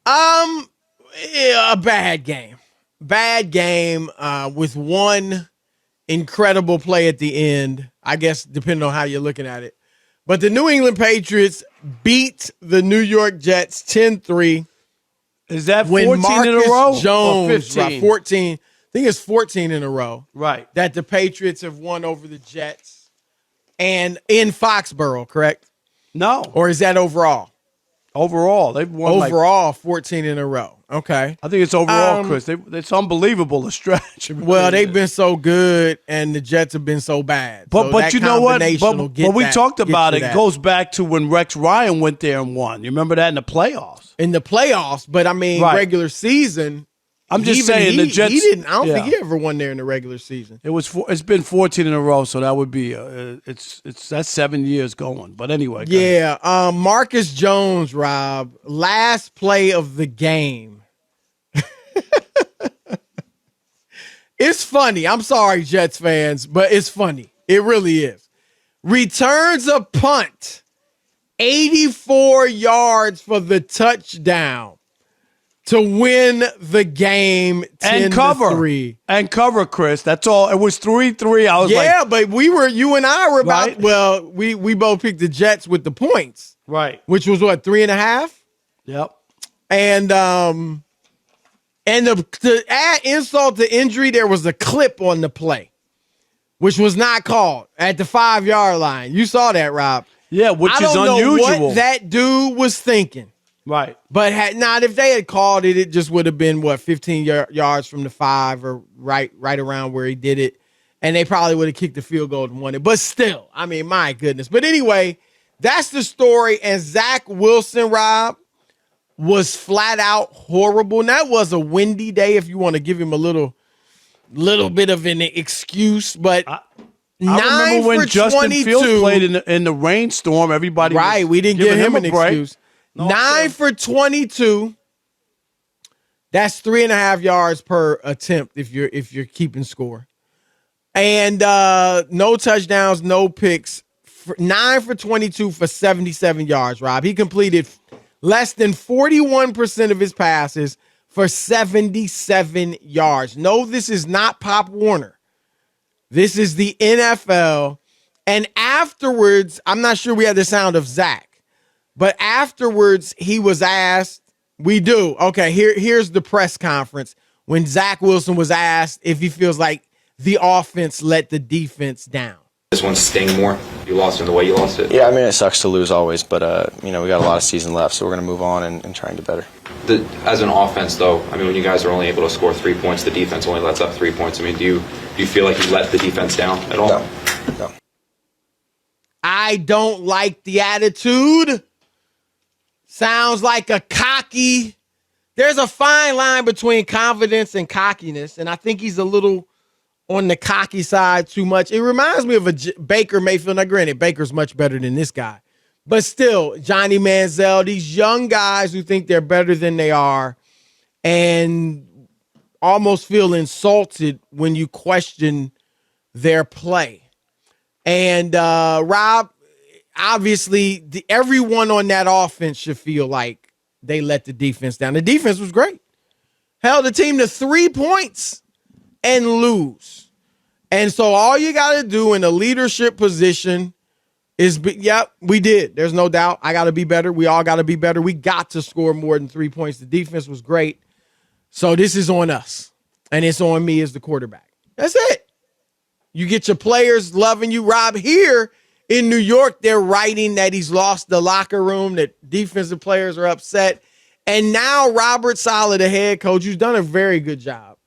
Yeah, a bad game. Bad game with one incredible play at the end, I guess, depending on how you're looking at it. But the New England Patriots beat the New York Jets 10-3. Is that 14 in a row Jones, or 15? Right, 14. I think it's 14 in a row. Right. That the Patriots have won over the Jets. And in Foxborough, correct? No. Or is that overall? Overall. They've won overall 14 in a row. Okay. I think it's overall, Chris. It's unbelievable, the stretch. Well, they've been so good, and the Jets have been so bad. But you know what? But we talked about it. It goes back to when Rex Ryan went there and won. You remember that in the playoffs? In the playoffs, but I mean, regular season. I'm just saying the Jets. He didn't. I don't think he ever won there in the regular season. It's been 14 in a row, so that would be that's 7 years going. But anyway. Yeah. Marcus Jones, Rob, last play of the game. It's funny. I'm sorry, Jets fans, but it's funny. It really is. Returns a punt, 84 yards for the touchdown to win the game 10-3. And cover, Chris. That's all. It was 3-3. I was but you and I were about, right? Well, we both picked the Jets with the points. Right. Which was what, 3.5? Yep. And to add insult to injury, there was a clip on the play, which was not called at the 5-yard line. You saw that, Rob. Yeah, which is unusual. I don't know what that dude was thinking. Right. But if they had called it, it just would have been, 15 yards from the 5 or right around where he did it. And they probably would have kicked the field goal and won it. But still, I mean, my goodness. But anyway, that's the story. And Zach Wilson, Rob, was flat out horrible. And that was a windy day if you want to give him a little bit of an excuse. But I remember when Justin Fields played in the rainstorm, everybody we didn't give him an excuse. 9 for 22. That's 3.5 yards per attempt if you're keeping score. And no touchdowns, no picks. 9 for 22 for 77 yards, Rob. He completed less than 41% of his passes for 77 yards. No, this is not Pop Warner. This is the NFL. And afterwards, I'm not sure we had the sound of Zach, but afterwards he was asked, we do. Okay, here's the press conference when Zach Wilson was asked if he feels like the offense let the defense down. This one sting more? You lost in the way you lost it? Yeah, I mean, it sucks to lose always, but, we got a lot of season left, so we're going to move on and try and get better. As an offense, though, I mean, when you guys are only able to score 3 points, the defense only lets up 3 points. I mean, do you feel like you let the defense down at all? No. I don't like the attitude. Sounds like a cocky. There's a fine line between confidence and cockiness, and I think he's a little on the cocky side too much. It reminds me of a Baker Mayfield. Now, granted, Baker's much better than this guy. But still, Johnny Manziel, these young guys who think they're better than they are and almost feel insulted when you question their play. And, Rob, obviously, everyone on that offense should feel like they let the defense down. The defense was great. Held the team to 3 points and lose. And so all you got to do in a leadership position is, we did. There's no doubt. I got to be better. We all got to be better. We got to score more than 3 points. The defense was great. So this is on us. And it's on me as the quarterback. That's it. You get your players loving you. Rob, here in New York, they're writing that he's lost the locker room, that defensive players are upset. And now Robert Saleh, the head coach, who's done a very good job,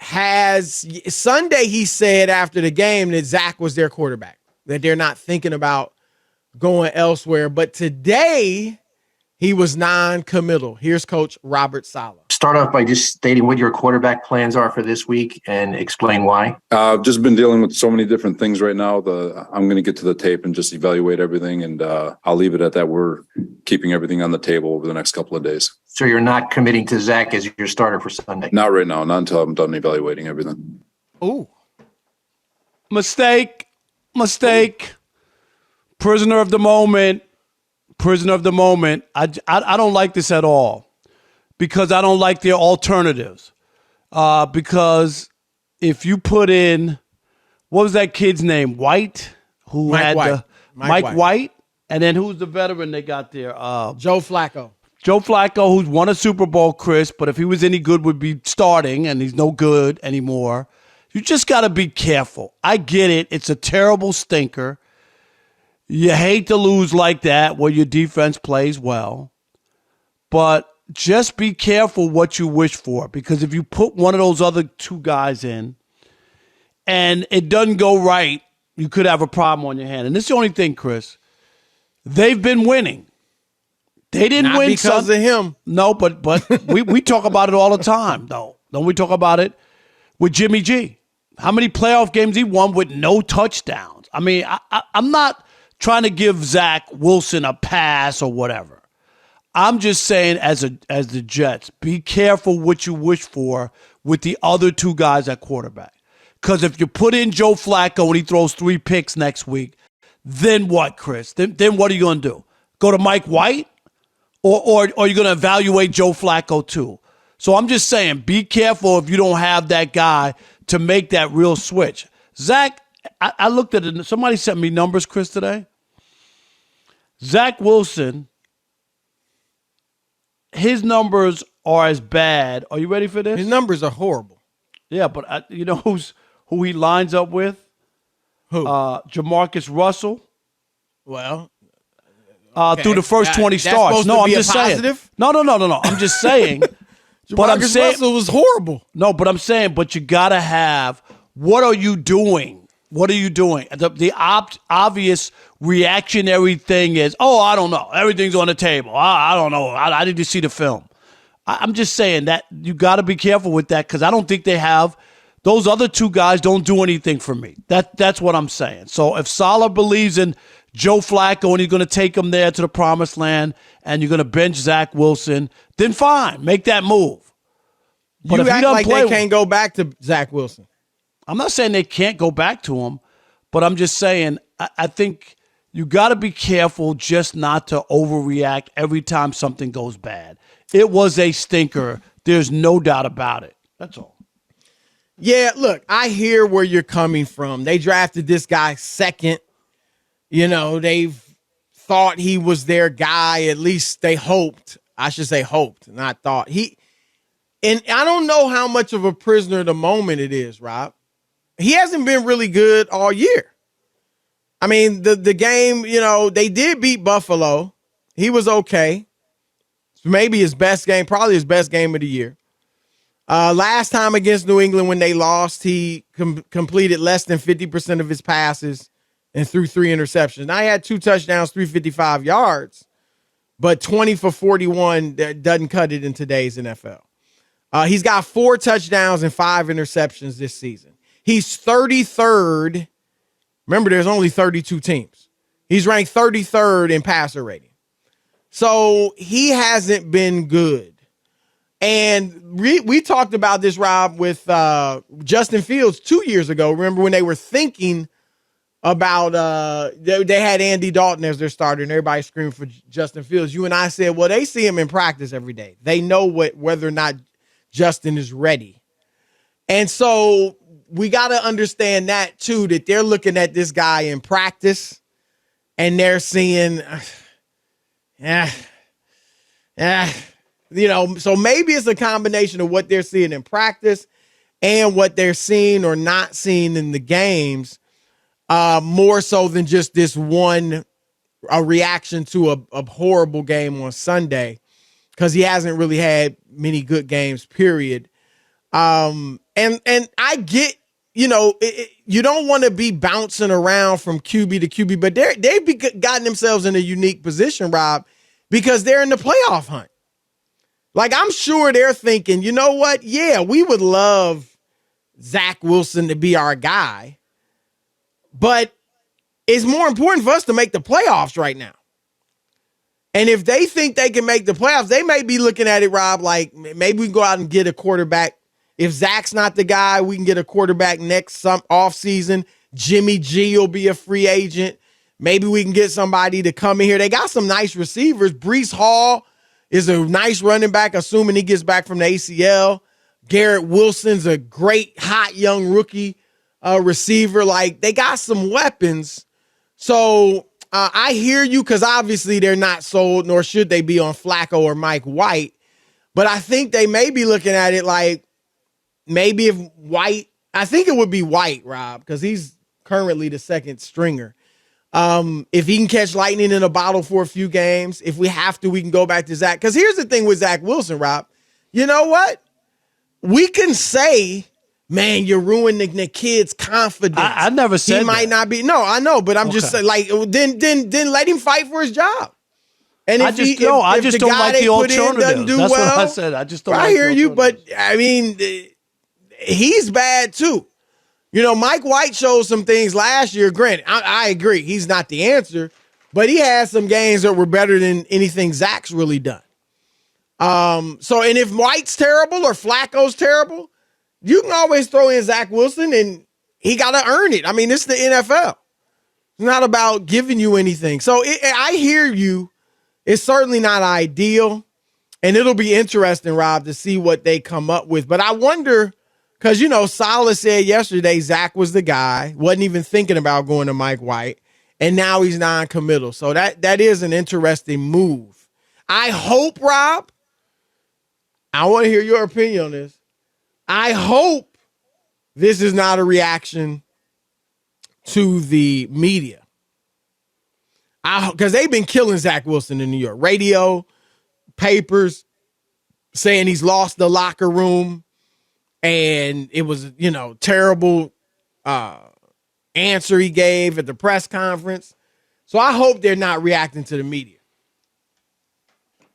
Sunday he said after the game that Zach was their quarterback, that they're not thinking about going elsewhere. But today he was non-committal. Here's Coach Robert Saleh. Start off by just stating what your quarterback plans are for this week and explain why. I've just been dealing with so many different things right now. I'm going to get to the tape and just evaluate everything, and I'll leave it at that. We're keeping everything on the table over the next couple of days. So you're not committing to Zach as your starter for Sunday? Not right now, not until I'm done evaluating everything. Ooh. Mistake. Prisoner of the moment. I don't like this at all. because I don't like their alternatives. Because if you put in, what was that kid's name? White? Mike White. And then who's the veteran they got there? Joe Flacco. Joe Flacco, who's won a Super Bowl, Chris, but if he was any good, would be starting, and he's no good anymore. You just got to be careful. I get it. It's a terrible stinker. You hate to lose like that where your defense plays well. But just be careful what you wish for, because if you put one of those other two guys in and it doesn't go right, you could have a problem on your hand. And this is the only thing, Chris. They've been winning. They didn't Not win because of him. No, but we talk about it all the time, though. Don't we talk about it with Jimmy G? How many playoff games he won with no touchdowns? I mean, I'm not trying to give Zach Wilson a pass or whatever. I'm just saying, as the Jets, be careful what you wish for with the other two guys at quarterback. Because if you put in Joe Flacco and he throws 3 picks next week, then what, Chris? Then what are you going to do? Go to Mike White? Or are you going to evaluate Joe Flacco too? So I'm just saying, be careful if you don't have that guy to make that real switch. Zach, I looked at it. Somebody sent me numbers, Chris, today. Zach Wilson, his numbers are as bad. Are you ready for this? His numbers are horrible. Yeah, but you know who he lines up with? Who? Jamarcus Russell. Well, through the first 20 starts. No, I'm just saying. No. I'm just saying. But I'm saying Russell was horrible. No, but I'm saying, but you gotta have. What are you doing? What are you doing? The obvious reactionary thing is, I don't know. Everything's on the table. I don't know. I need to see the film. I'm just saying that you got to be careful with that, because I don't think they have. Those other two guys don't do anything for me. That's what I'm saying. So if Saleh believes in Joe Flacco and he's going to take him there to the promised land and you're going to bench Zach Wilson, then fine, make that move. But if act like they can't go back to Zach Wilson. I'm not saying they can't go back to him, but I'm just saying I think you got to be careful just not to overreact every time something goes bad. It was a stinker. There's no doubt about it. That's all. Yeah, look, I hear where you're coming from. They drafted this guy second. You know, they've thought he was their guy. At least they hoped. I should say hoped, not thought. And I don't know how much of a prisoner of the moment it is, Rob. He hasn't been really good all year. I mean, the game, they did beat Buffalo. He was okay. Maybe his best game, probably his best game of the year. Last time against New England when they lost, he completed less than 50% of his passes and threw 3 interceptions. Now he had 2 touchdowns, 355 yards, but 20 for 41 doesn't cut it in today's NFL. He's got 4 touchdowns and 5 interceptions this season. He's 33rd. Remember, there's only 32 teams. He's ranked 33rd in passer rating. So he hasn't been good. And we talked about this, Rob, with Justin Fields 2 years ago. Remember when they were thinking about they had Andy Dalton as their starter and everybody screamed for Justin Fields. You and I said, well, they see him in practice every day. They know whether or not Justin is ready. And so we got to understand that, too, that they're looking at this guy in practice and they're seeing, so maybe it's a combination of what they're seeing in practice and what they're seeing or not seeing in the games, more so than just this a reaction to a horrible game on Sunday, because he hasn't really had many good games, period. And I get, you don't want to be bouncing around from QB to QB, but they've gotten themselves in a unique position, Rob, because they're in the playoff hunt. Like, I'm sure they're thinking, you know what? Yeah, we would love Zach Wilson to be our guy, but it's more important for us to make the playoffs right now. And if they think they can make the playoffs, they may be looking at it, Rob, like maybe we can go out and get a quarterback. If Zach's not the guy, we can get a quarterback next offseason. Jimmy G will be a free agent. Maybe we can get somebody to come in here. They got some nice receivers. Breece Hall is a nice running back, assuming he gets back from the ACL. Garrett Wilson's a great, hot, young rookie receiver. Like, they got some weapons. So I hear you, because obviously they're not sold, nor should they be, on Flacco or Mike White. But I think they may be looking at it like, maybe if White, I think it would be White, Rob, because he's currently the second stringer. If he can catch lightning in a bottle for a few games, if we have to, we can go back to Zach. Because here's the thing with Zach Wilson, Rob. You know what? We can say, man, you're ruining the kid's confidence. I never said he might not be. No, I know, but I'm just saying, like, then let him fight for his job. And if I just don't like the alternative. Doesn't do That's well, what I said. I just don't. I hear you, but I mean, he's bad too. You know, Mike White showed some things last year. Granted, I agree, he's not the answer, but he had some games that were better than anything Zach's really done. So, and if White's terrible or Flacco's terrible, you can always throw in Zach Wilson, and he got to earn it. I mean, it's the NFL. It's not about giving you anything. So I hear you. It's certainly not ideal, and it'll be interesting, Rob, to see what they come up with. But I wonder, because, you know, Saleh said yesterday Zach was the guy, wasn't even thinking about going to Mike White, and now he's non-committal. So that is an interesting move. I hope, Rob, I want to hear your opinion on this. I hope this is not a reaction to the media. Because they've been killing Zach Wilson in New York. Radio, papers, saying he's lost the locker room, and it was, you know, terrible answer he gave at the press conference. So I hope they're not reacting to the media.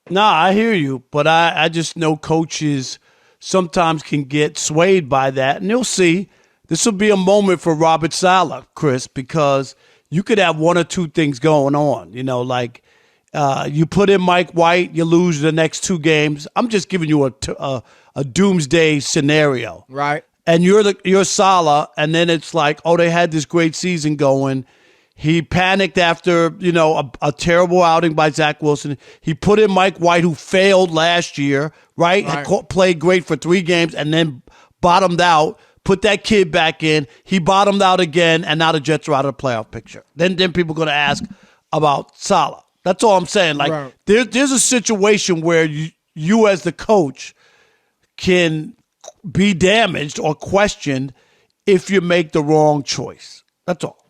No, I hear you, but I just know coaches sometimes can get swayed by that, and you'll see. This will be a moment for Robert Saleh, Chris, because you could have one or two things going on. You know, like you put in Mike White, you lose the next two games. I'm just giving you a doomsday scenario, right? And you're Saleh, and then it's like, oh, they had this great season going. He panicked after, you know, a terrible outing by Zach Wilson. He put in Mike White, who failed last year, right? Played great for 3 games and then bottomed out. Put that kid back in. He bottomed out again, and now the Jets are out of the playoff picture. Then people are going to ask about Saleh. That's all I'm saying. Like, there's a situation where you as the coach can be damaged or questioned if you make the wrong choice. That's all.